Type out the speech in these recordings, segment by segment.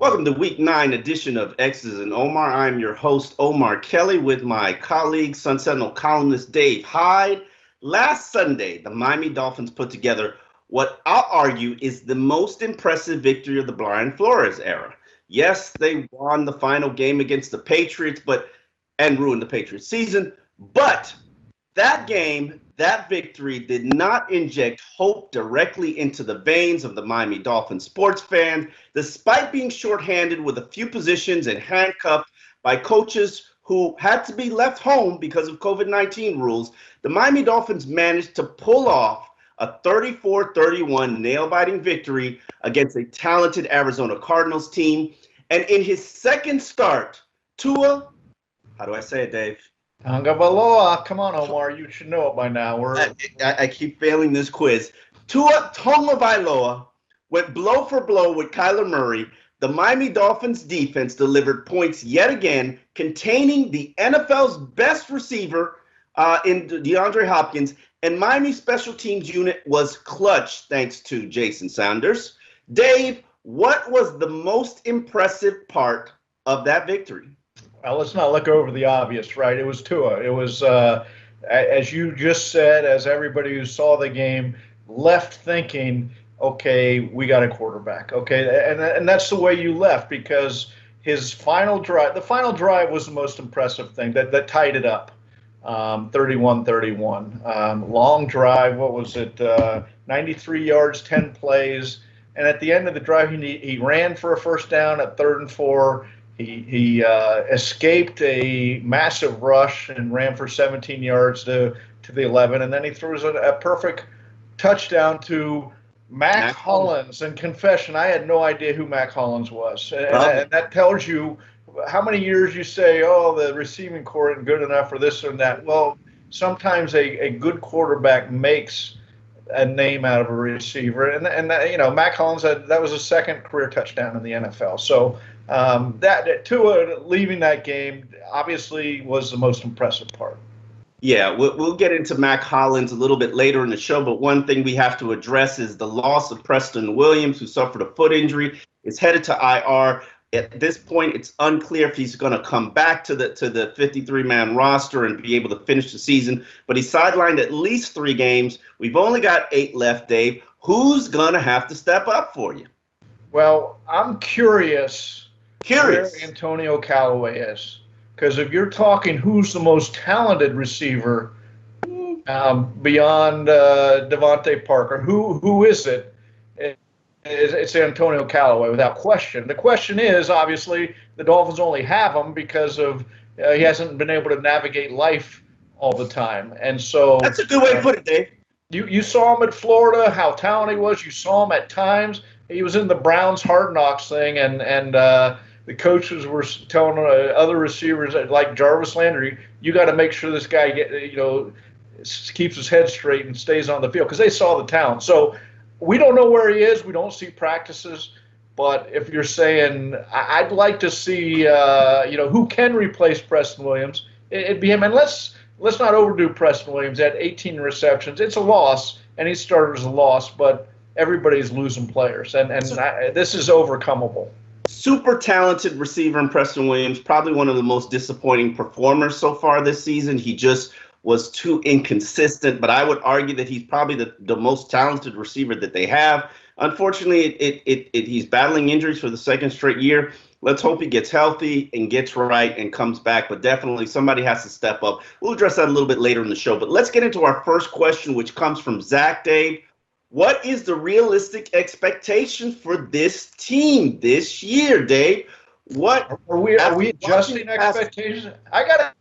Welcome to Week 9 edition of X's and Omar. I'm your host, Omar Kelly, with my colleague, Sentinel columnist Dave Hyde. Last Sunday, the Miami Dolphins put together what I'll argue is the most impressive victory of the Brian Flores era. Yes, they won the final game against the Patriots, and ruined the Patriots season, but that game, that victory did not inject hope directly into the veins of the Miami Dolphins sports fan, despite being shorthanded with a few positions and handcuffed by coaches who had to be left home because of COVID-19 rules. The Miami Dolphins managed to pull off a 34-31 nail-biting victory against a talented Arizona Cardinals team. And in his second start, Tua, how do I say it, Dave? Tagovailoa. Come on, Omar. You should know it by now. I keep failing this quiz. Tua Tagovailoa went blow for blow with Kyler Murray. The Miami Dolphins defense delivered points yet again, containing the NFL's best receiver in DeAndre Hopkins, and Miami's special teams unit was clutch thanks to Jason Sanders. Dave, what was the most impressive part of that victory? Well, let's not look over the obvious, right? It was Tua. It was, as you just said, as everybody who saw the game left thinking, okay, we got a quarterback. Okay, and that's the way you left, because his final drive, the final drive was the most impressive thing that tied it up, 31-31. Long drive, what was it, 93 yards, 10 plays. And at the end of the drive, he ran for a first down at 3rd and 4. He escaped a massive rush and ran for 17 yards to the 11, and then he throws a perfect touchdown to Mac Hollins. And confession, I had no idea who Mac Hollins was, and that tells you how many years you say, oh, the receiving core isn't good enough for this or that. Well, sometimes a good quarterback makes a name out of a receiver, and Mac Hollins, that was his second career touchdown in the NFL. So that Tua leaving that game obviously was the most impressive part. Yeah, we'll get into Mac Hollins a little bit later in the show, but one thing we have to address is the loss of Preston Williams, who suffered a foot injury, is headed to IR. At this point, it's unclear if he's going to come back to the 53-man roster and be able to finish the season, but he's sidelined at least 3 games. We've only got 8 left, Dave. Who's going to have to step up for you? Well, I'm curious where Antonio Callaway is. Because if you're talking who's the most talented receiver beyond Devontae Parker, who is it? It's Antonio Callaway, without question. The question is, obviously, the Dolphins only have him because of he hasn't been able to navigate life all the time. And so that's a good way to put it, Dave. You saw him at Florida, how talented he was. You saw him at times. He was in the Browns Hard Knocks thing, and the coaches were telling other receivers like Jarvis Landry, you got to make sure this guy keeps his head straight and stays on the field, because they saw the talent. So we don't know where he is. We don't see practices. But if you're saying I'd like to see, who can replace Preston Williams, it'd be him. And let's not overdo Preston Williams. At 18 receptions, it's a loss, and he started as a loss. But everybody's losing players, and this is overcomable. Super talented receiver in Preston Williams, probably one of the most disappointing performers so far this season. He just was too inconsistent, but I would argue that he's probably the most talented receiver that they have. Unfortunately, he's battling injuries for the second straight year. Let's hope he gets healthy and gets right and comes back, but definitely somebody has to step up. We'll address that a little bit later in the show, but let's get into our first question, which comes from Zach, Dave. What is the realistic expectation for this team this year, Dave? What are we adjusting expectations? I got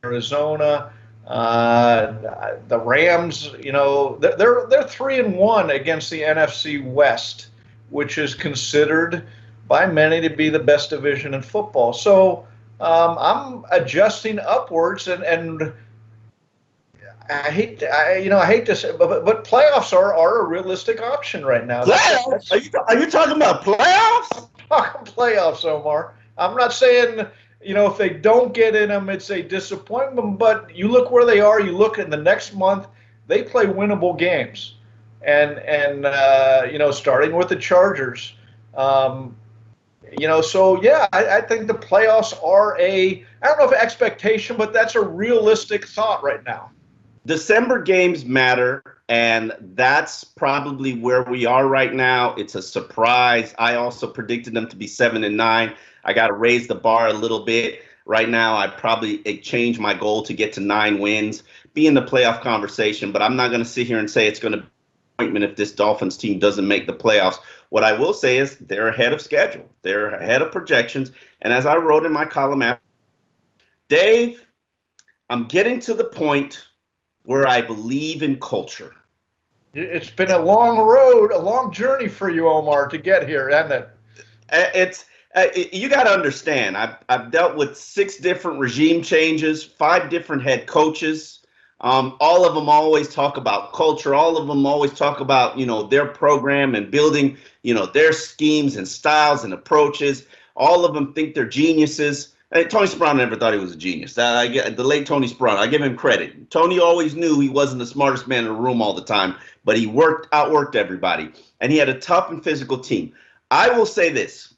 Arizona, the Rams. They're 3-1 against the NFC West, which is considered by many to be the best division in football. So I'm adjusting upwards, and I hate to say, but playoffs are a realistic option right now. Playoffs? Are you talking about playoffs? I'm talking playoffs, Omar. I'm not saying, if they don't get in them, it's a disappointment. But you look where they are. You look in the next month, they play winnable games. and starting with the Chargers. So yeah, I think the playoffs are I don't know if expectation, but that's a realistic thought right now. December games matter, and that's probably where we are right now. It's a surprise. I also predicted them to be 7-9. I got to raise the bar a little bit. Right now, I probably change my goal to get to 9 wins, be in the playoff conversation, but I'm not going to sit here and say it's going to be an appointment if this Dolphins team doesn't make the playoffs. What I will say is they're ahead of schedule. They're ahead of projections. And as I wrote in my column after, Dave, I'm getting to the point where I believe in culture. It's been a long road, a long journey for you, Omar, to get here, hasn't it? You got to understand, I've dealt with 6 different regime changes, 5 different head coaches. All of them always talk about culture. All of them always talk about, their program and building, their schemes and styles and approaches. All of them think they're geniuses. Tony Sproul never thought he was a genius. The late Tony Sproul, I give him credit. Tony always knew he wasn't the smartest man in the room all the time, but he outworked everybody, and he had a tough and physical team. I will say this.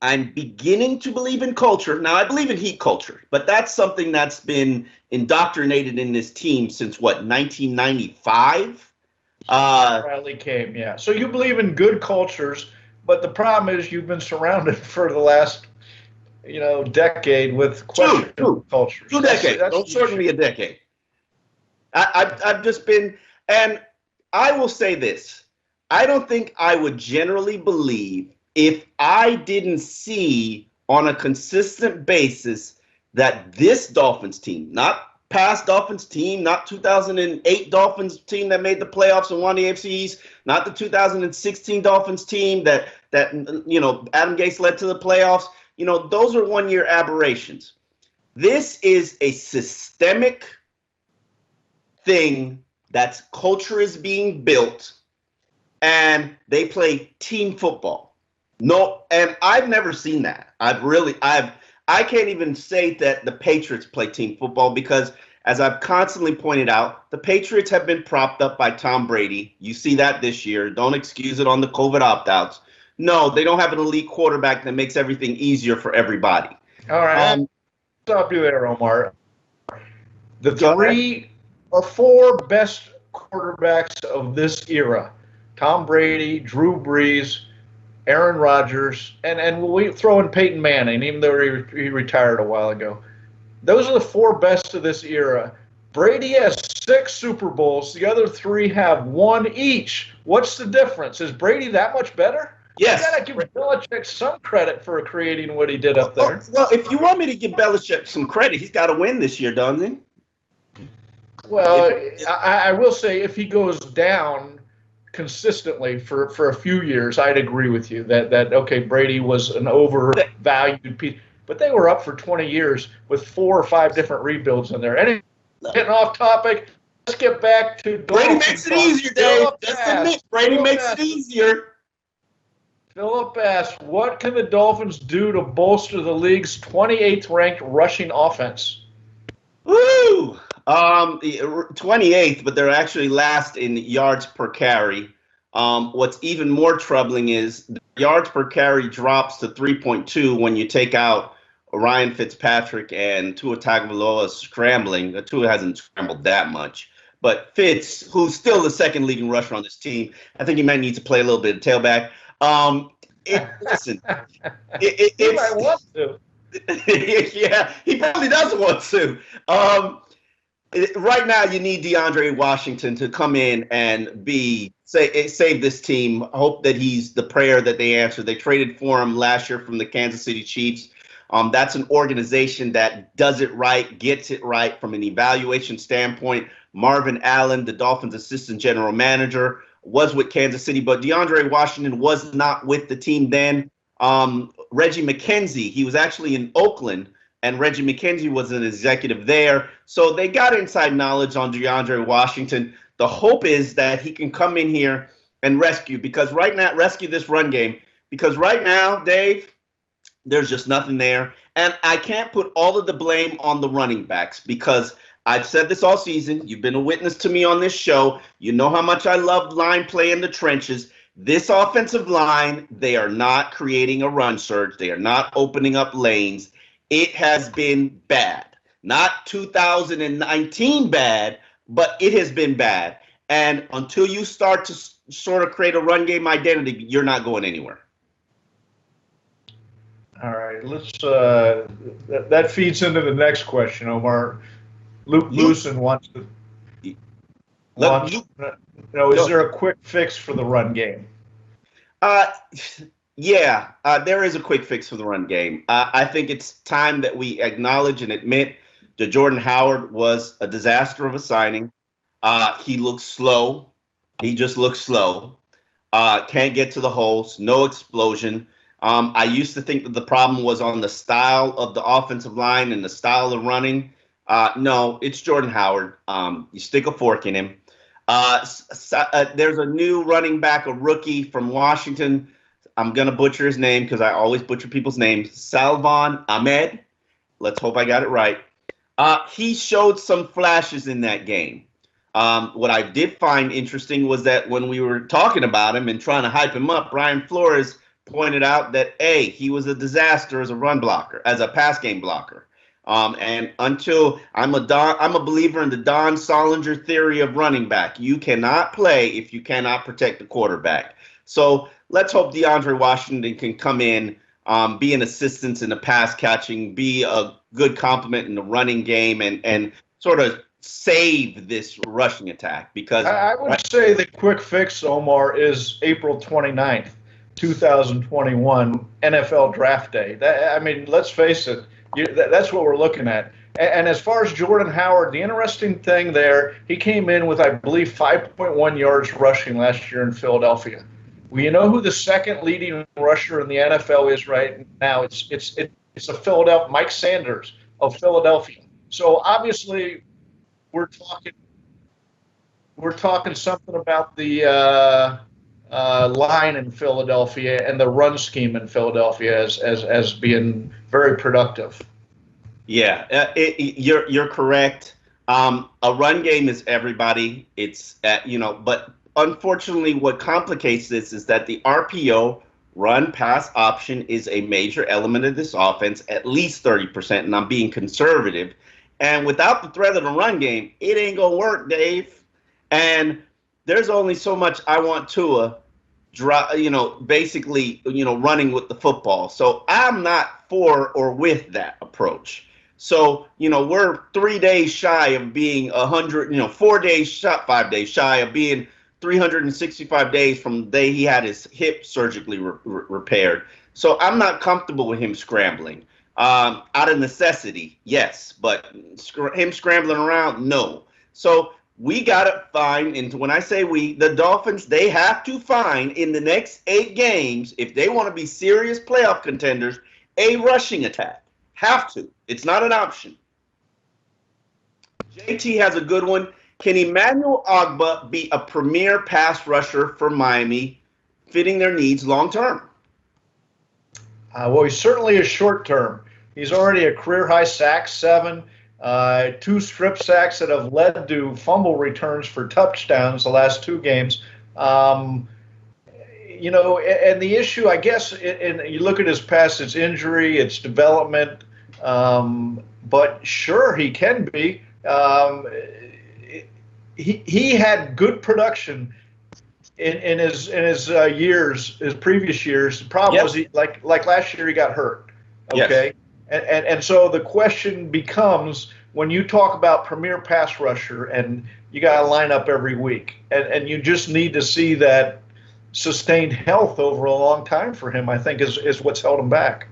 I'm beginning to believe in culture. Now, I believe in heat culture, but that's something that's been indoctrinated in this team since, 1995? Riley came, yeah. So you believe in good cultures, but the problem is you've been surrounded for the last decade with questionable cultures. 2 decades. Certainly a decade. I've just been, and I will say this. I don't think I would generally believe if I didn't see on a consistent basis that this Dolphins team, not past Dolphins team, not 2008 Dolphins team that made the playoffs and won the AFC East, not the 2016 Dolphins team that Adam Gase led to the playoffs. Those are one-year aberrations. This is a systemic thing that's culture is being built, and they play team football. No, and I've never seen that. I can't even say that the Patriots play team football because, as I've constantly pointed out, the Patriots have been propped up by Tom Brady. You see that this year. Don't excuse it on the COVID opt-outs. No, they don't have an elite quarterback that makes everything easier for everybody. All right, I'll stop you there, Omar. The 3 or 4 best quarterbacks of this era, Tom Brady, Drew Brees, Aaron Rodgers, and we throw in Peyton Manning, even though he retired a while ago. Those are the 4 best of this era. Brady has 6 Super Bowls. The other 3 have 1 each. What's the difference? Is Brady that much better? Yes. You got to give Belichick some credit for creating what he did up there. Well, if you want me to give Belichick some credit, he's got to win this year, doesn't he? Well, I will say if he goes down consistently for a few years, I'd agree with you that okay, Brady was an overvalued piece, but they were up for 20 years with 4 or 5 different rebuilds in there. And getting off topic, let's get back to Brady makes it easier, Dave. Just admit, Brady makes it easier. Philip asks, what can the Dolphins do to bolster the league's 28th ranked rushing offense? Woo! 28th, but they're actually last in yards per carry. What's even more troubling is the yards per carry drops to 3.2 when you take out Ryan Fitzpatrick and Tua Tagovailoa scrambling. Tua hasn't scrambled that much. But Fitz, who's still the second leading rusher on this team, I think he might need to play a little bit of tailback. Listen, he might want to. Yeah, he probably does want to. Right now, you need DeAndre Washington to come in and save this team. Hope that he's the prayer that they answer. They traded for him last year from the Kansas City Chiefs. That's an organization that does it right, gets it right from an evaluation standpoint. Marvin Allen, the Dolphins' assistant general manager, was with Kansas City, but DeAndre Washington was not with the team then. Reggie McKenzie, he was actually in Oakland, and Reggie McKenzie was an executive there. So they got inside knowledge on DeAndre Washington. The hope is that he can come in here and rescue this run game. Because right now, Dave, there's just nothing there. And I can't put all of the blame on the running backs because I've said this all season. You've been a witness to me on this show. You know how much I love line play in the trenches. This offensive line, they are not creating a run surge. They are not opening up lanes. It has been bad. Not 2019 bad, but it has been bad. And until you start to sort of create a run game identity, you're not going anywhere. All right, let's. That feeds into the next question, Omar. Luke Lewson wants to. Is there a quick fix for the run game? Yeah, there is a quick fix for the run game. I think it's time that we acknowledge and admit that Jordan Howard was a disaster of a signing. He looks slow. He just looks slow. Can't get to the holes. No explosion. I used to think that the problem was on the style of the offensive line and the style of running. No, it's Jordan Howard. You stick a fork in him. There's a new running back, a rookie from Washington. I'm going to butcher his name because I always butcher people's names. Salvon Ahmed. Let's hope I got it right. He showed some flashes in that game. What I did find interesting was that when we were talking about him and trying to hype him up, Brian Flores pointed out that, A, he was a disaster as a run blocker, as a pass game blocker. And until I'm a believer in the Don Solinger theory of running back. You cannot play if you cannot protect the quarterback. So let's hope DeAndre Washington can come in, be an assistance in the pass catching, be a good complement in the running game, and sort of save this rushing attack. Because I would say the quick fix, Omar, is April 29th, 2021, NFL Draft Day. Let's face it. That's what we're looking at. And as far as Jordan Howard, the interesting thing there, he came in with, I believe, 5.1 yards rushing last year in Philadelphia. Well, you know who the second leading rusher in the NFL is right now? It's a Philadelphia, Mike Sanders of Philadelphia. So obviously, we're talking something about the line in Philadelphia and the run scheme in Philadelphia as being very productive. Yeah, you're correct. A run game is everybody. It's but unfortunately, what complicates this is that the RPO, run pass option, is a major element of this offense, at least 30%, and I'm being conservative. And without the threat of the run game, it ain't gonna work, Dave. And there's only so much I want Tua, basically, running with the football. So I'm not for or with that approach. So, we're 3 days shy of being 5 days shy of being 365 days from the day he had his hip surgically repaired. So I'm not comfortable with him scrambling. Out of necessity, yes, but him scrambling around, no. So we got to find, and when I say we, the Dolphins, they have to find in the next 8 games, if they want to be serious playoff contenders, a rushing attack. Have to. It's not an option. JT has a good one. Can Emanuel Ogbah be a premier pass rusher for Miami, fitting their needs long term? Well, he's certainly a short term. He's already a career high sack, 7. 2 strip sacks that have led to fumble returns for touchdowns the last 2 games. And the issue, I guess, and you look at his past, it's injury, it's development, but sure, he can be. He had good production in his years, his previous years. The problem was, like last year, he got hurt. Okay. Yes. And so the question becomes, when you talk about premier pass rusher and you got to line up every week, and you just need to see that sustained health over a long time for him, I think is what's held him back.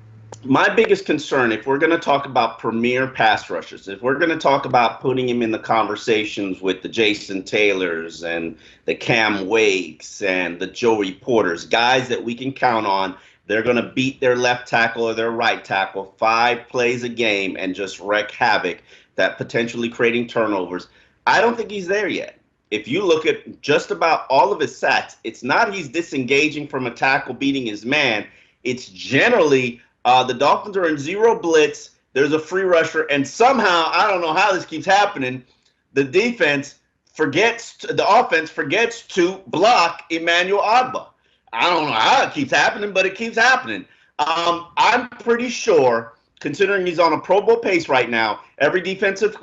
My biggest concern, if we're going to talk about premier pass rushers, if we're going to talk about putting him in the conversations with the Jason Taylors and the Cam Wakes and the Joey Porters, guys that we can count on, they're going to beat their left tackle or their right tackle 5 plays a game and just wreak havoc, that potentially creating turnovers. I don't think he's there yet. If you look at just about all of his sacks, it's not he's disengaging from a tackle, beating his man. It's generally the Dolphins are in zero blitz, there's a free rusher, and somehow, I don't know how this keeps happening, the offense forgets to block Emanuel Ogbah. I don't know how it keeps happening, but it keeps happening. I'm pretty sure, considering he's on a Pro Bowl pace right now, every offensive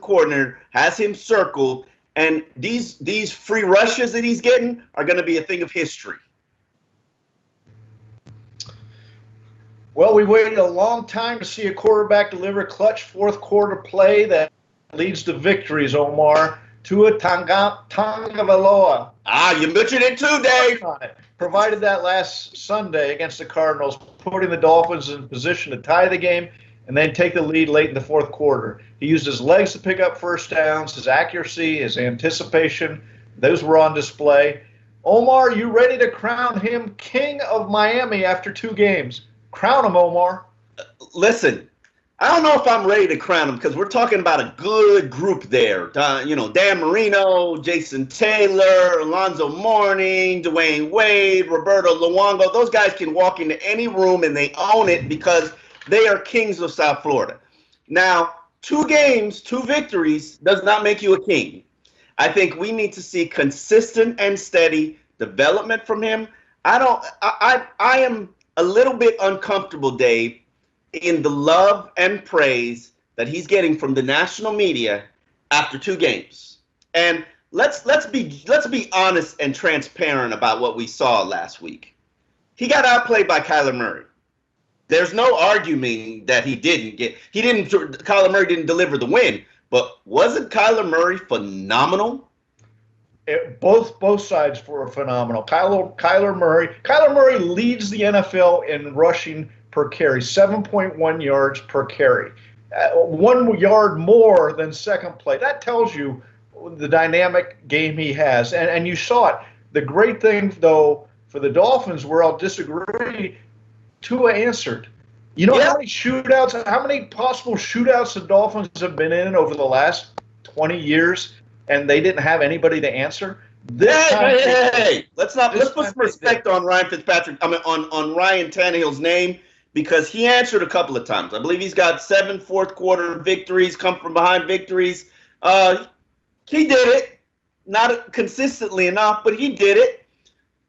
coordinator has him circled, and these free rushes that he's getting are going to be a thing of history. Well, we waited a long time to see a quarterback deliver clutch fourth quarter play that leads to victories, Omar. Tua Tagovailoa. You mentioned it too, Dave. Provided that last Sunday against the Cardinals, putting the Dolphins in position to tie the game and then take the lead late in the fourth quarter. He used his legs to pick up first downs, his accuracy, his anticipation. Those were on display. Omar, you ready to crown him king of Miami after 2 games? Crown him, Omar. Listen, I don't know if I'm ready to crown him because we're talking about a good group there. Dan Marino, Jason Taylor, Alonzo Mourning, Dwayne Wade, Roberto Luongo. Those guys can walk into any room and they own it because they are kings of South Florida. Now, 2 games, 2 victories does not make you a king. I think we need to see consistent and steady development from him. I am a little bit uncomfortable, Dave, in the love and praise that he's getting from the national media after 2 games. And let's be honest and transparent about what we saw last week. He got outplayed by Kyler Murray. There's no arguing that Kyler Murray didn't deliver the win, but wasn't Kyler Murray phenomenal? Both sides were phenomenal. Kyler Murray leads the NFL in rushing per carry, 7.1 yards per carry, 1 yard more than second play. That tells you the dynamic game he has, and you saw it. The great thing, though, for the Dolphins, where I'll disagree, Tua answered. You know how many possible shootouts the Dolphins have been in over the last 20 years, and they didn't have anybody to answer? Hey! Let's put some respect on Ryan Fitzpatrick. On Ryan Tannehill's name, because he answered a couple of times. I believe he's got 7 fourth quarter victories, come from behind victories. He did it, not consistently enough, but he did it.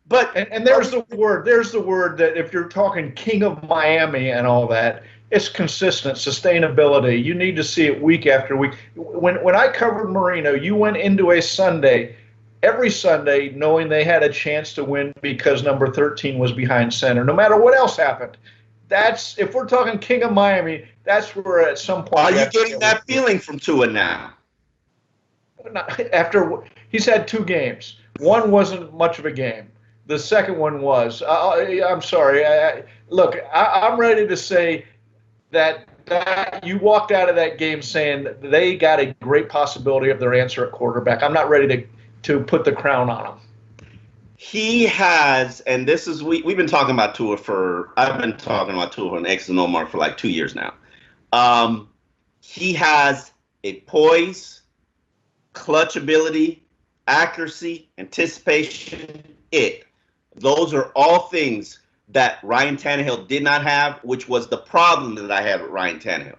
But and there's the word. There's the word that if you're talking king of Miami and all that, it's consistent, sustainability. You need to see it week after week. When I covered Marino, you went into a Sunday, every Sunday, knowing they had a chance to win because number 13 was behind center, no matter what else happened. If we're talking king of Miami, that's where at some point. Are you getting that feeling from Tua now? After he's had 2 games, one wasn't much of a game. The second one was. I'm sorry. I'm ready to say that you walked out of that game saying they got a great possibility of their answer at quarterback. I'm not ready to put the crown on him. He has, and this is we've been talking about Tua I've been talking about Tua and X and Omar for like 2 years now. He has a poise, clutch ability, accuracy, anticipation. Those are all things that Ryan Tannehill did not have, which was the problem that I had with Ryan Tannehill.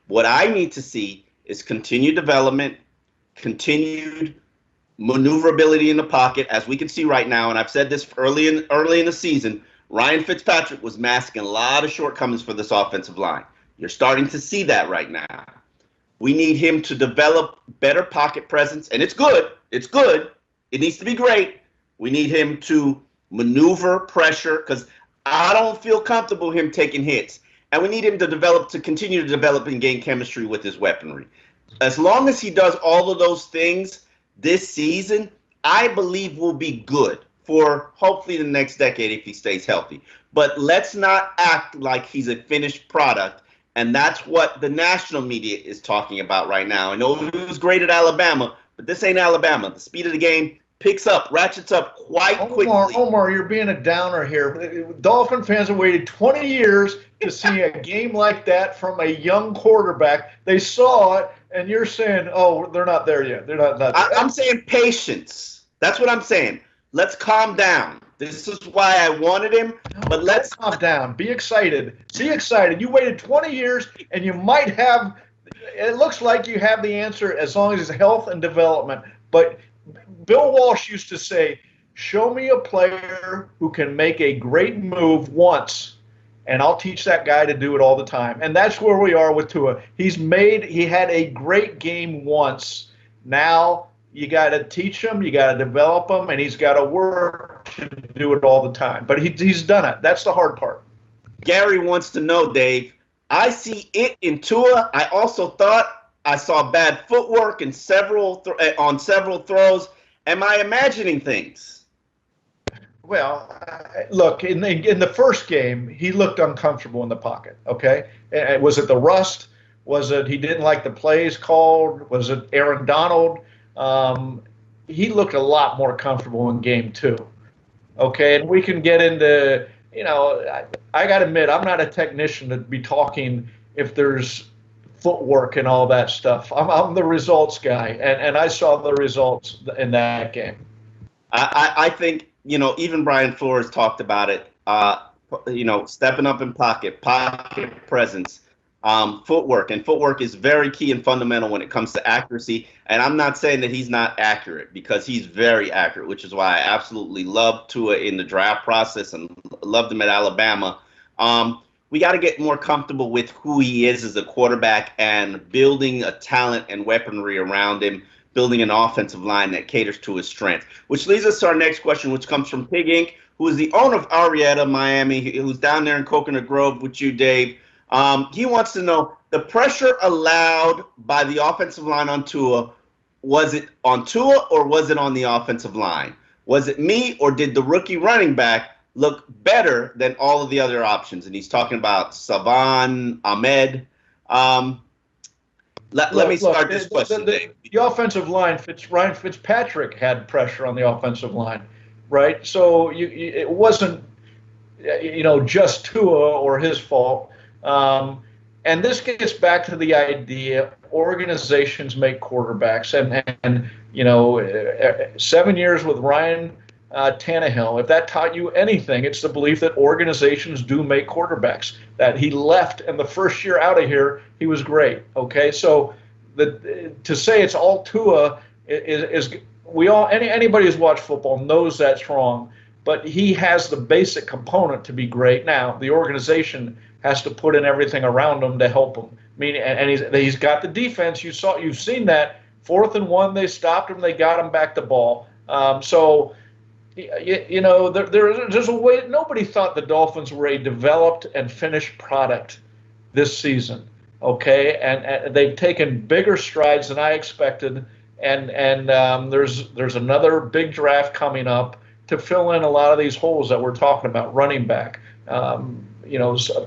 What I need to see is continued development, continued maneuverability in the pocket, as we can see right now, and I've said this early in the season, Ryan Fitzpatrick was masking a lot of shortcomings for this offensive line. You're starting to see that right now. We need him to develop better pocket presence, and it's good. It's good. It needs to be great. We need him to maneuver pressure because I don't feel comfortable him taking hits. And we need him to continue to develop and gain chemistry with his weaponry. As long as he does all of those things this season, I believe we'll be good for hopefully the next decade if he stays healthy. But let's not act like he's a finished product. And that's what the national media is talking about right now. I know he was great at Alabama, but this ain't Alabama. The speed of the game ratchets up quite quickly. Omar, you're being a downer here. Dolphin fans have waited 20 years to see a game like that from a young quarterback. They saw it, and you're saying, oh, they're not there yet. They're not there. I'm saying patience. That's what I'm saying. Let's calm down. This is why I wanted him. But let's calm down. Be excited. Be excited. You waited 20 years, and you might have. It looks like you have the answer as long as it's health and development. But Bill Walsh used to say, "Show me a player who can make a great move once, and I'll teach that guy to do it all the time." And that's where we are with Tua. He had a great game once. Now you got to teach him, you got to develop him, and he's got to work to do it all the time. But he's done it. That's the hard part. Gary wants to know, Dave, I see it in Tua. I also thought I saw bad footwork in on several throws. Am I imagining things? Well, look, in the first game, he looked uncomfortable in the pocket, okay? Was it the rust? Was it he didn't like the plays called? Was it Aaron Donald? He looked a lot more comfortable in game 2, okay? And we can get into, I got to admit, I'm not a technician to be talking if there's footwork and all that stuff. I'm the results guy, and I saw the results in that game. I think, even Brian Flores talked about it, stepping up in pocket presence, footwork. And footwork is very key and fundamental when it comes to accuracy. And I'm not saying that he's not accurate, because he's very accurate, which is why I absolutely loved Tua in the draft process and loved him at Alabama. We got to get more comfortable with who he is as a quarterback and building a talent and weaponry around him, building an offensive line that caters to his strengths. Which leads us to our next question, which comes from Pig Inc., who is the owner of Arietta, Miami, who's down there in Coconut Grove with you, Dave. He wants to know, the pressure allowed by the offensive line on Tua, was it on Tua or was it on the offensive line? Was it me, or did the rookie running back look better than all of the other options? And he's talking about Savan, Ahmed. Let me start this question, Dave. The offensive line, Ryan Fitzpatrick had pressure on the offensive line, right? So it wasn't, just Tua or his fault. And this gets back to the idea organizations make quarterbacks. And 7 years with Ryan Tannehill, if that taught you anything, it's the belief that organizations do make quarterbacks. That he left, and the first year out of here, he was great. Okay, so to say it's all Tua is anybody who's watched football knows that's wrong. But he has the basic component to be great. Now the organization has to put in everything around him to help him. I mean, and he's got the defense. You've seen that 4th and 1, they stopped him, they got him back the ball. There's a way. Nobody thought the Dolphins were a developed and finished product this season. Okay, and they've taken bigger strides than I expected. And there's another big draft coming up to fill in a lot of these holes that we're talking about. Running back,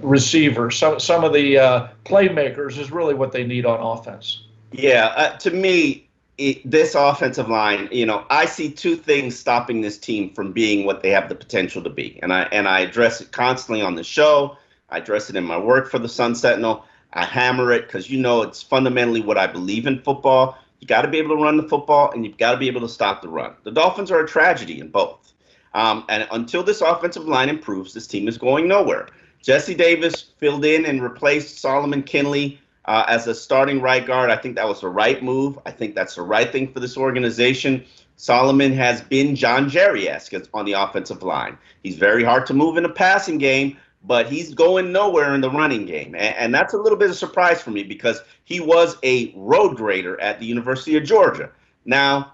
receivers, some of the playmakers is really what they need on offense. Yeah, to me, this offensive line, I see two things stopping this team from being what they have the potential to be. And I address it constantly on the show. I address it in my work for the Sun Sentinel. I hammer it because, it's fundamentally what I believe in football. You got to be able to run the football, and you've got to be able to stop the run. The Dolphins are a tragedy in both. And until this offensive line improves, this team is going nowhere. Jesse Davis filled in and replaced Solomon Kinley as a starting right guard. I think that was the right move. I think that's the right thing for this organization. Solomon has been John Jerry-esque on the offensive line. He's very hard to move in the passing game, but he's going nowhere in the running game. And that's a little bit of a surprise for me because he was a road grader at the University of Georgia. Now,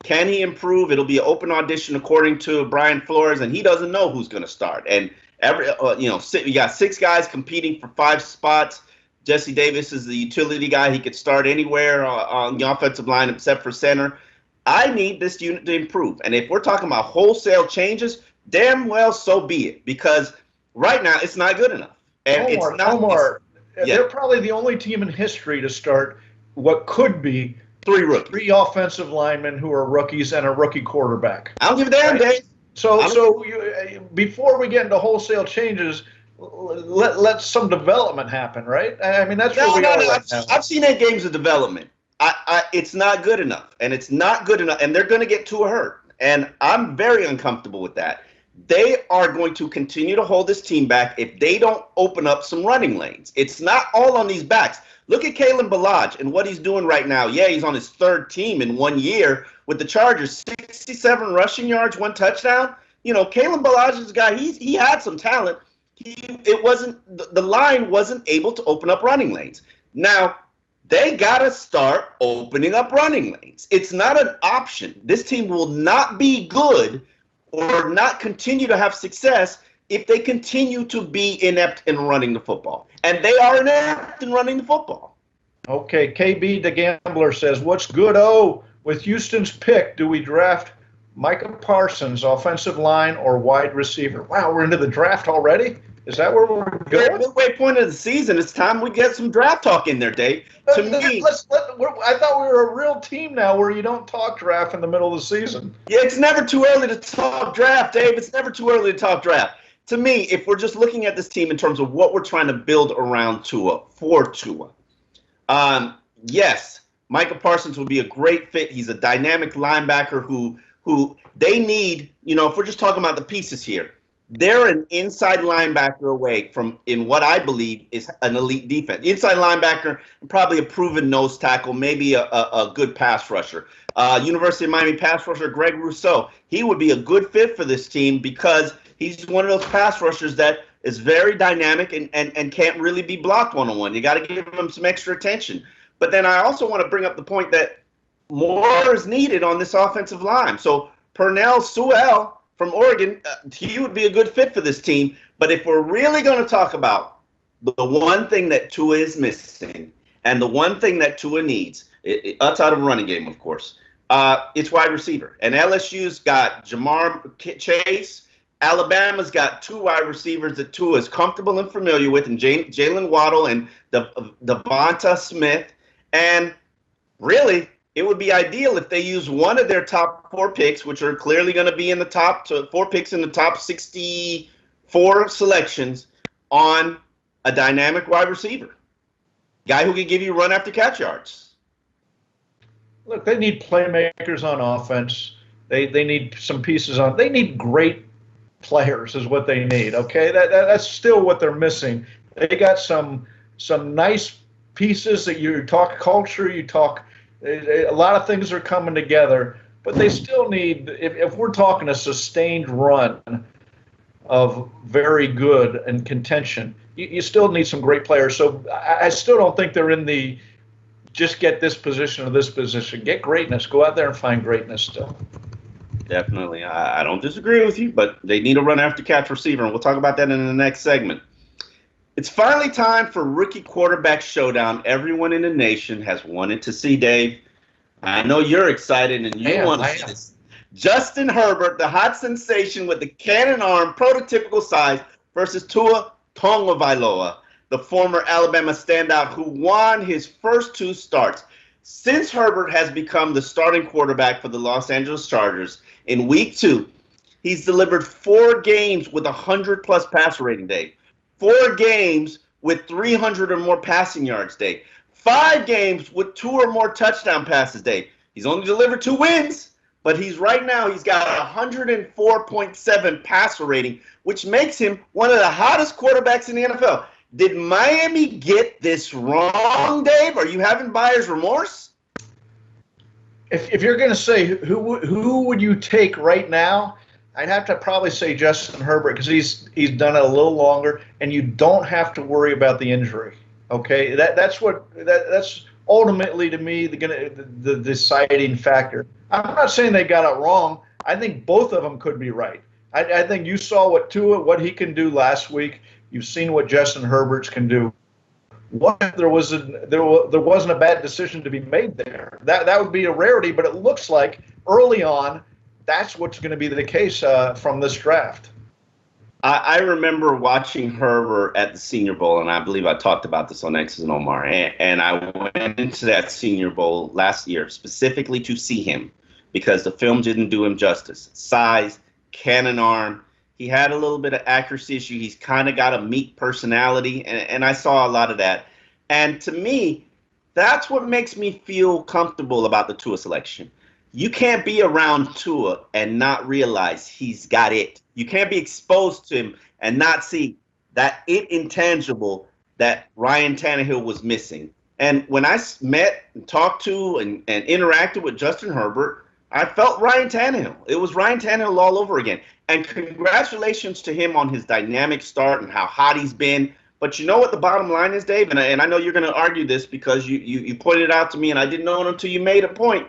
can he improve? It'll be an open audition according to Brian Flores, and he doesn't know who's going to start. And you got 6 guys competing for 5 spots. Jesse Davis is the utility guy. He could start anywhere on the offensive line except for center. I need this unit to improve. And if we're talking about wholesale changes, damn well so be it. Because right now it's not good enough. And Omar, they're probably the only team in history to start what could be 3 offensive linemen who are rookies and a rookie quarterback. I don't give a damn, Dave. So before we get into wholesale changes, let some development happen, right? I mean, that's where we are right now. I've seen 8 games of development. It's not good enough, and it's not good enough, and they're going to get Tua hurt, and I'm very uncomfortable with that. they are going to continue to hold this team back if they don't open up some running lanes. It's not all on these backs. Look at Kalen Ballage and what he's doing right now. Yeah, he's on his third team in 1 year with the Chargers. 67 rushing yards, 1 touchdown. Kalen Ballage is a guy, he had some talent. The line wasn't able to open up running lanes. Now, they got to start opening up running lanes. It's not an option. This team will not be good or not continue to have success if they continue to be inept in running the football. And they are inept in running the football. Okay, KB the Gambler says, what's good, with Houston's pick, do we draft Micah Parsons, offensive line or wide receiver? Wow, we're into the draft already? Is that where we're going? Midway point of the season, it's time we get some draft talk in there, Dave. I thought we were a real team now where you don't talk draft in the middle of the season. Yeah, it's never too early to talk draft, Dave. It's never too early to talk draft. To me, if we're just looking at this team in terms of what we're trying to build around Tua, yes, Micah Parsons would be a great fit. He's a dynamic linebacker who they need, if we're just talking about the pieces here, they're an inside linebacker away from, in what I believe is an elite defense. Inside linebacker, probably a proven nose tackle, maybe a good pass rusher. University of Miami pass rusher Greg Rousseau, he would be a good fit for this team because he's one of those pass rushers that is very dynamic and can't really be blocked one-on-one. You got to give him some extra attention. But then I also want to bring up the point that more is needed on this offensive line. So Pernell Sewell from Oregon, he would be a good fit for this team. But if we're really going to talk about the one thing that Tua is missing and the one thing that Tua needs, outside of a running game, of course, it's wide receiver. And LSU's got Jamar Chase. Alabama's got 2 wide receivers that Tua is comfortable and familiar with, and Jalen Waddle and Devonta Smith. And really, it would be ideal if they use one of their top 4 picks, which are clearly going to be in the top 4 picks in the top 64 selections, on a dynamic wide receiver. Guy who can give you run after catch yards. Look, they need playmakers on offense. They need some pieces on. They need great players is what they need. Okay, that's still what they're missing. They got some nice pieces that you talk culture, you talk. A lot of things are coming together, but they still need. If we're talking a sustained run of very good and contention, you still need some great players. So I still don't think they're in the just get this position or this position. Get greatness. Go out there and find greatness still. Definitely. I don't disagree with you, but they need a run after catch receiver, and we'll talk about that in the next segment. It's finally time for rookie quarterback showdown everyone in the nation has wanted to see, Dave. I know you're excited and you want to see this. Justin Herbert, the hot sensation with the cannon arm, prototypical size, versus Tua Tagovailoa, the former Alabama standout who won his first 2 starts. Since Herbert has become the starting quarterback for the Los Angeles Chargers in week 2, he's delivered 4 games with 100-plus passer rating, Dave. 4 games with 300 or more passing yards, Dave. 5 games with 2 or more touchdown passes, Dave. He's only delivered 2 wins, but he's got a 104.7 passer rating, which makes him one of the hottest quarterbacks in the NFL. Did Miami get this wrong, Dave? Are you having buyer's remorse? If you're going to say who would you take right now, I'd have to probably say Justin Herbert because he's done it a little longer, and you don't have to worry about the injury. Okay, that's ultimately to me the deciding factor. I'm not saying they got it wrong. I think both of them could be right. I think you saw what he can do last week. You've seen what Justin Herbert's can do. What if there wasn't a bad decision to be made there? That would be a rarity, but it looks like early on that's what's going to be the case from this draft. I remember watching Herbert at the Senior Bowl, and I believe I talked about this on X's and Omar, and I went into that Senior Bowl last year specifically to see him because the film didn't do him justice. Size, cannon arm. He had a little bit of accuracy issue. He's kind of got a meek personality, and I saw a lot of that. And to me, that's what makes me feel comfortable about the Tua selection. You can't be around Tua and not realize he's got it. You can't be exposed to him and not see that intangible that Ryan Tannehill was missing. And when I met and talked to and interacted with Justin Herbert, I felt Ryan Tannehill. It was Ryan Tannehill all over again. And congratulations to him on his dynamic start and how hot he's been. But you know what the bottom line is, Dave? And I know you're going to argue this because you pointed it out to me, and I didn't know it until you made a point.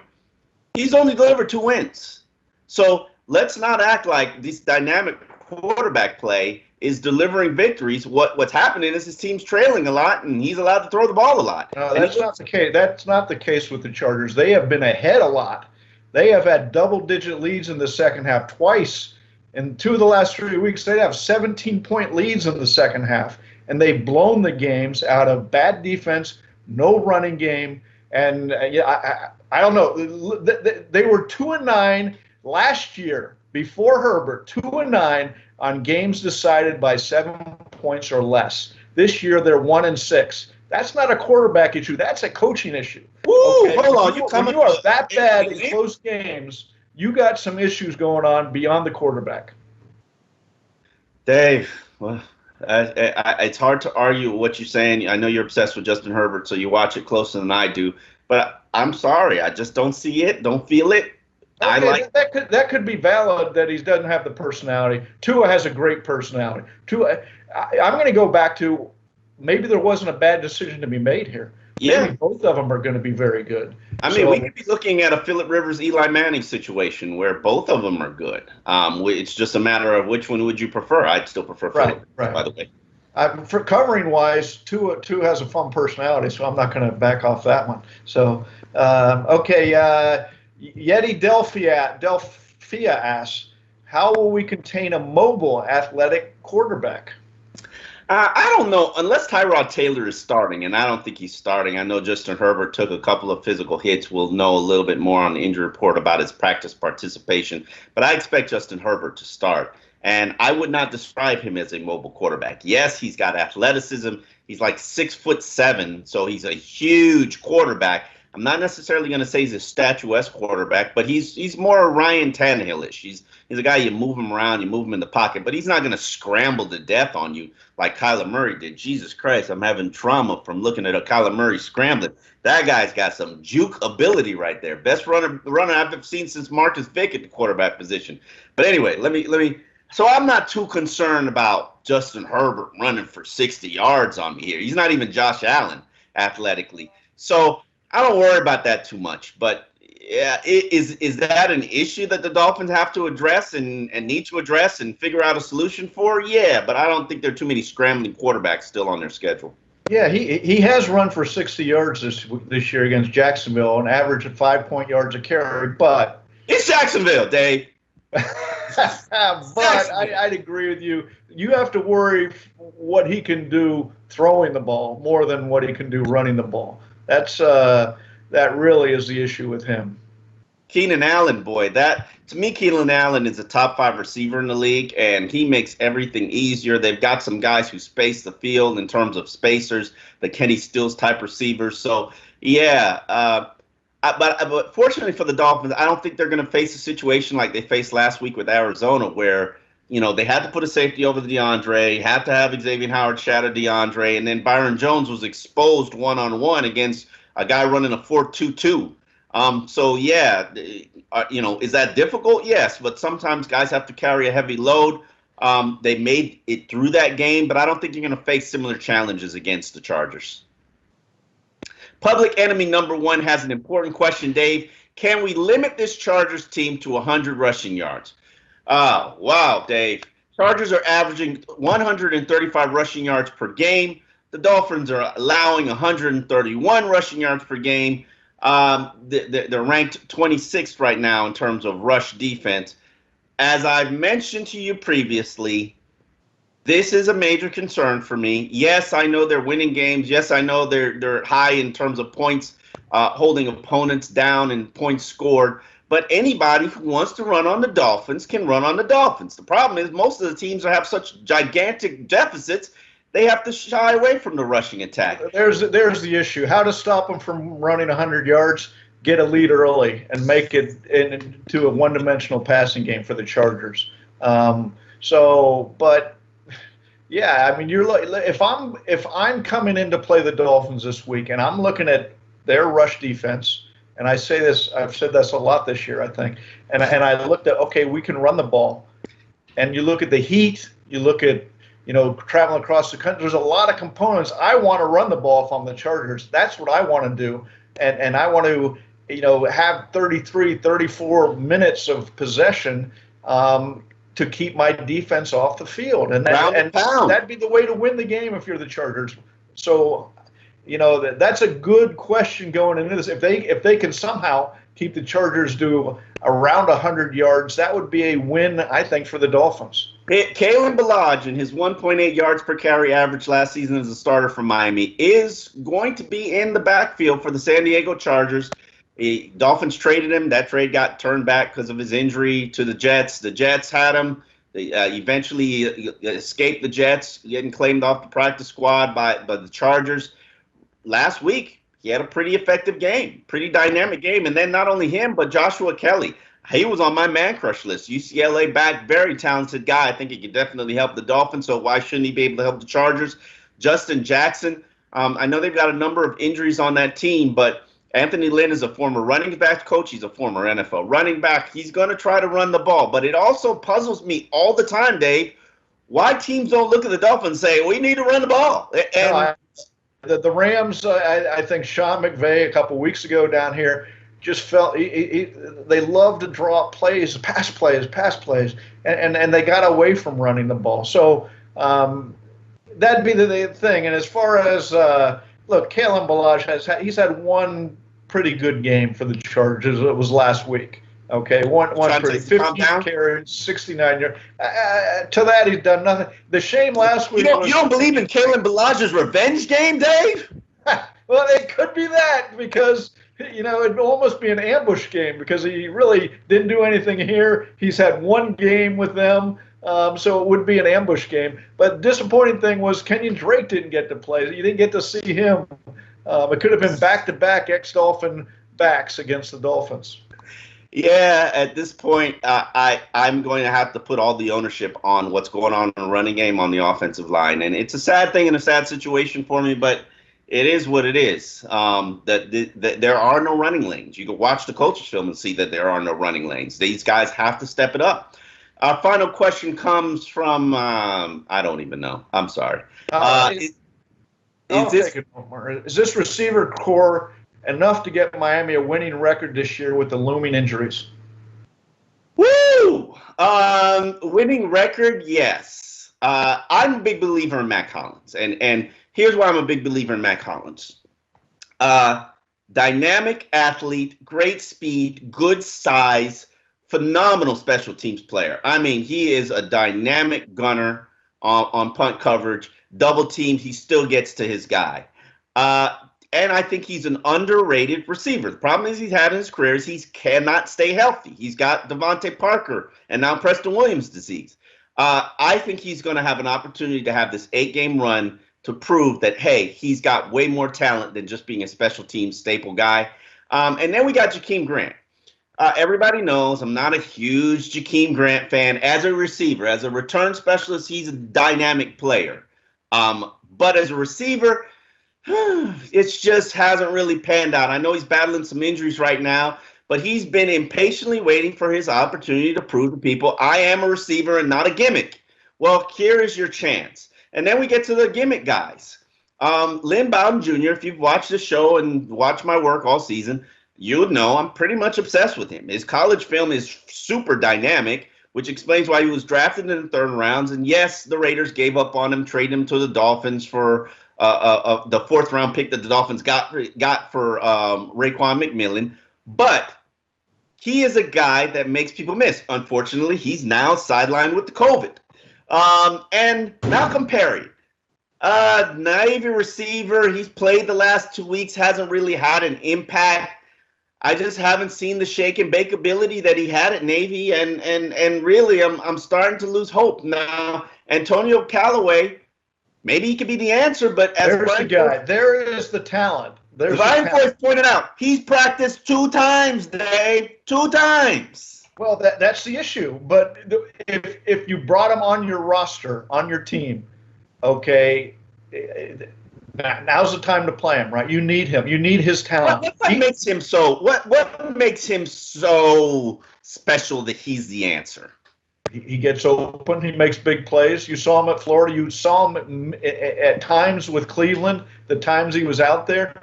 He's only delivered 2 wins. So let's not act like this dynamic quarterback play is delivering victories. What's happening is his team's trailing a lot, and he's allowed to throw the ball a lot. No, that's not the case. That's not the case with the Chargers. They have been ahead a lot. They have had double-digit leads in the second half twice. In 2 of the last 3 weeks, they have 17-point leads in the second half, and they've blown the games out of bad defense, no running game, and I don't know. They were 2-9 last year before Herbert, 2-9 on games decided by 7 points or less. This year they're 1-6. That's not a quarterback issue. That's a coaching issue. Woo, okay? Hold on. When you are that bad in close games, you got some issues going on beyond the quarterback. Dave, well, it's hard to argue what you're saying. I know you're obsessed with Justin Herbert, so you watch it closer than I do. But I'm sorry, I just don't see it, don't feel it. Okay, that could be valid that he doesn't have the personality. Tua has a great personality. I'm going to go back to maybe there wasn't a bad decision to be made here. Yeah, maybe both of them are going to be very good. I mean, we could be looking at a Phillip Rivers, Eli Manning situation where both of them are good. It's just a matter of which one would you prefer. I'd still prefer Phillip, by the way. For covering wise, Tua has a fun personality, so I'm not going to back off that one. So, okay, Yeti Delphia asks, how will we contain a mobile, athletic quarterback? I don't know, unless Tyrod Taylor is starting, and I don't think he's starting. I know Justin Herbert took a couple of physical hits. We'll know a little bit more on the injury report about his practice participation, but I expect Justin Herbert to start. And I would not describe him as a mobile quarterback. Yes, he's got athleticism. He's like 6'7", so he's a huge quarterback. I'm not necessarily going to say he's a statuesque quarterback, but he's more Ryan Tannehill-ish. He's a guy, you move him around, you move him in the pocket, but he's not going to scramble to death on you like Kyler Murray did. Jesus Christ, I'm having trauma from looking at a Kyler Murray scrambling. That guy's got some juke ability right there. Best runner I've seen since Marcus Vick at the quarterback position. But anyway, let me. So I'm not too concerned about Justin Herbert running for 60 yards on me here. He's not even Josh Allen athletically. So I don't worry about that too much. But yeah, is that an issue that the Dolphins have to address and need to address and figure out a solution for? Yeah, but I don't think there are too many scrambling quarterbacks still on their schedule. Yeah, he has run for 60 yards this year against Jacksonville, an average of 5 yards a carry. But it's Jacksonville, Dave. But I'd agree with you. You have to worry what he can do throwing the ball more than what he can do running the ball. That really is the issue with him. Keenan Allen, boy, to me, Keenan Allen is a top 5 receiver in the league, and he makes everything easier. They've got some guys who space the field in terms of spacers, the Kenny Stills type receivers. So, yeah, but fortunately for the Dolphins, I don't think they're going to face a situation like they faced last week with Arizona where, they had to put a safety over the DeAndre, had to have Xavier Howard shadow DeAndre, and then Byron Jones was exposed one-on-one against a guy running a 4-2-2. So, yeah, is that difficult? Yes, but sometimes guys have to carry a heavy load. They made it through that game, but I don't think you're going to face similar challenges against the Chargers. Public enemy number 1 has an important question, Dave. Can we limit this Chargers team to 100 rushing yards? Wow, Dave. Chargers are averaging 135 rushing yards per game. The Dolphins are allowing 131 rushing yards per game. They're ranked 26th right now in terms of rush defense. As I've mentioned to you previously, this is a major concern for me. Yes, I know they're winning games. Yes, I know they're high in terms of points, holding opponents down and points scored. But anybody who wants to run on the Dolphins can run on the Dolphins. The problem is most of the teams have such gigantic deficits, they have to shy away from the rushing attack. There's the issue. How to stop them from running 100 yards, get a lead early, and make it into a one-dimensional passing game for the Chargers. So, but yeah, I mean, if I'm coming in to play the Dolphins this week, and I'm looking at their rush defense, and I say this, I've said this a lot this year, I think, and I looked at, okay, we can run the ball, and you look at the heat, you look at, traveling across the country. There's a lot of components. I want to run the ball if I'm the Chargers. That's what I want to do, and I want to, have 33, 34 minutes of possession. To keep my defense off the field, and that'd be the way to win the game if you're the Chargers. So, that's a good question going into this. If they can somehow keep the Chargers to around 100 yards, that would be a win, I think, for the Dolphins. Kalen Ballage and his 1.8 yards per carry average last season as a starter for Miami is going to be in the backfield for the San Diego Chargers. The Dolphins traded him. That trade got turned back because of his injury to the Jets. The Jets had him. They eventually escaped the Jets, getting claimed off the practice squad by the Chargers. Last week, he had a pretty effective game, pretty dynamic game. And then not only him, but Joshua Kelly. He was on my man crush list. UCLA back, very talented guy. I think he could definitely help the Dolphins, so why shouldn't he be able to help the Chargers? Justin Jackson. I know they've got a number of injuries on that team, but Anthony Lynn is a former running back coach. He's a former NFL running back. He's going to try to run the ball. But it also puzzles me all the time, Dave, why teams don't look at the Dolphins and say, we need to run the ball. And the Rams, I think Sean McVay a couple weeks ago down here just felt they love to draw plays, pass plays, and they got away from running the ball. So that'd be the thing. And as far as look, Kalen Ballage he's had one pretty good game for the Chargers. It was last week. Okay, one pretty 15 carries, 69 yards. To that, he's done nothing. The shame last week. You don't believe in Kalen Ballage's revenge game, Dave? Well, it could be that because it'd almost be an ambush game because he really didn't do anything here. He's had one game with them. So it would be an ambush game. But the disappointing thing was Kenyon Drake didn't get to play. You didn't get to see him. It could have been back-to-back ex-Dolphin backs against the Dolphins. Yeah, at this point, I'm going to have to put all the ownership on what's going on in the running game on the offensive line. And it's a sad thing and a sad situation for me, but it is what it is. That there are no running lanes. You can watch the coach's film and see that there are no running lanes. These guys have to step it up. Our final question comes from, I don't even know. I'm sorry. Is this receiver core enough to get Miami a winning record this year with the looming injuries? Woo! Winning record, yes. I'm a big believer in Matt Collins. And here's why I'm a big believer in Matt Collins. Dynamic athlete, great speed, good size, phenomenal special teams player. I mean, he is a dynamic gunner on punt coverage. Double teamed, he still gets to his guy. And I think he's an underrated receiver. The problem he's had in his career is he cannot stay healthy. He's got Devontae Parker and now Preston Williams disease. I think he's going to have an opportunity to have this 8-game run to prove that, hey, he's got way more talent than just being a special teams staple guy. And then we got Jakeem Grant. Everybody knows I'm not a huge Jakeem Grant fan as a receiver. As a return specialist, he's a dynamic player. But as a receiver, it just hasn't really panned out. I know he's battling some injuries right now, but he's been impatiently waiting for his opportunity to prove to people, I am a receiver and not a gimmick. Well, here is your chance. And then we get to the gimmick guys. Lynn Bowden Jr., if you've watched the show and watched my work all season, you would know I'm pretty much obsessed with him. His college film is super dynamic, which explains why he was drafted in the third rounds. And yes, the Raiders gave up on him, traded him to the Dolphins for the fourth-round pick that the Dolphins got for Raekwon McMillan. But he is a guy that makes people miss. Unfortunately, he's now sidelined with the COVID. And Malcolm Perry, Navy receiver. He's played the last 2 weeks, hasn't really had an impact. I just haven't seen the shake and bake ability that he had at Navy, and really, I'm starting to lose hope now. Antonio Callaway, maybe he could be the answer, but as there's the guy, there is the talent. Ryan Forrest pointed out, he's practiced 2 times, Dave, 2 times. Well, that's the issue. But if you brought him on your roster, on your team, okay, now's the time to play him, right? You need him. You need his talent. What makes him so? What makes him so special that he's the answer? He gets open. He makes big plays. You saw him at Florida. You saw him at times with Cleveland. The times he was out there,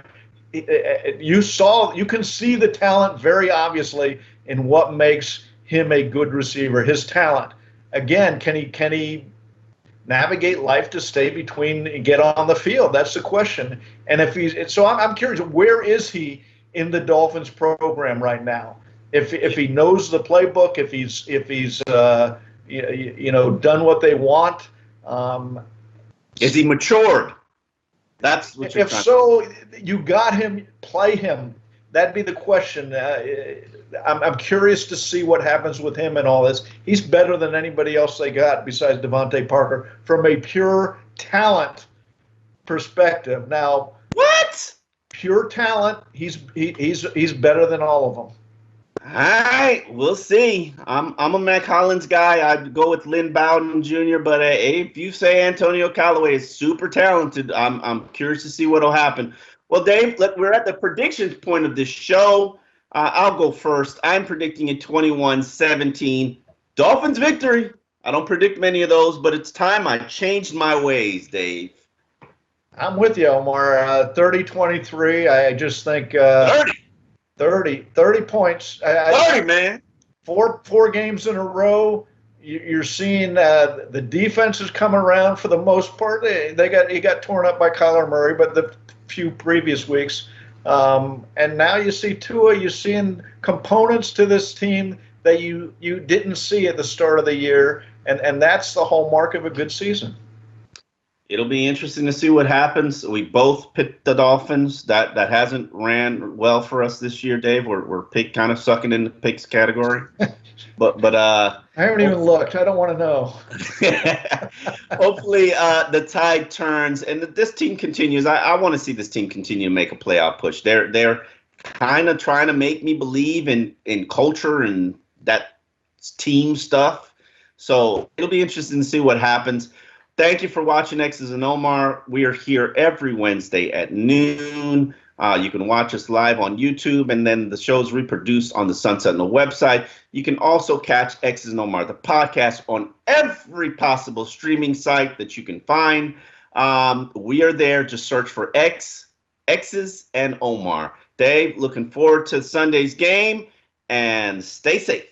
you can see the talent very obviously in what makes him a good receiver. His talent. Again, can he navigate life to stay between and get on the field? That's the question. And if I'm curious, where is he in the Dolphins program right now? If he knows the playbook, if he's done what they want, is he matured? That's what you're if so, you got him. Play him. That'd be the question. I'm curious to see what happens with him and all this. He's better than anybody else they got besides Devontae Parker from a pure talent perspective. Now, what? Pure talent. He's better than all of them. All right, we'll see. I'm a Mac Hollins guy. I'd go with Lynn Bowden Jr., but if you say Antonio Callaway is super talented, I'm curious to see what'll happen. Well, Dave, look, we're at the predictions point of this show. I'll go first. I'm predicting a 21-17 Dolphins victory. I don't predict many of those, but it's time I changed my ways, Dave. I'm with you, Omar. 30-23. I just think 30 points. 30, man. Four games in a row. You're seeing the defense has come around for the most part. He got torn up by Kyler Murray, but the few previous weeks. And now you see Tua. You're seeing components to this team that you didn't see at the start of the year, and that's the hallmark of a good season. It'll be interesting to see what happens. We both picked the Dolphins. That hasn't ran well for us this year, Dave. We're kind of sucking in the picks category. But I haven't even looked. I don't want to know. Hopefully the tide turns and this team continues. I want to see this team continue to make a playoff push. They're kind of trying to make me believe in culture and that team stuff. So it'll be interesting to see what happens. Thank you for watching X's and Omar. We are here every Wednesday at noon. You can watch us live on YouTube, and then the show's reproduced on the Sentinel website. You can also catch X's and Omar, the podcast, on every possible streaming site that you can find. We are there. Just search for X's and Omar. Dave, looking forward to Sunday's game, and stay safe.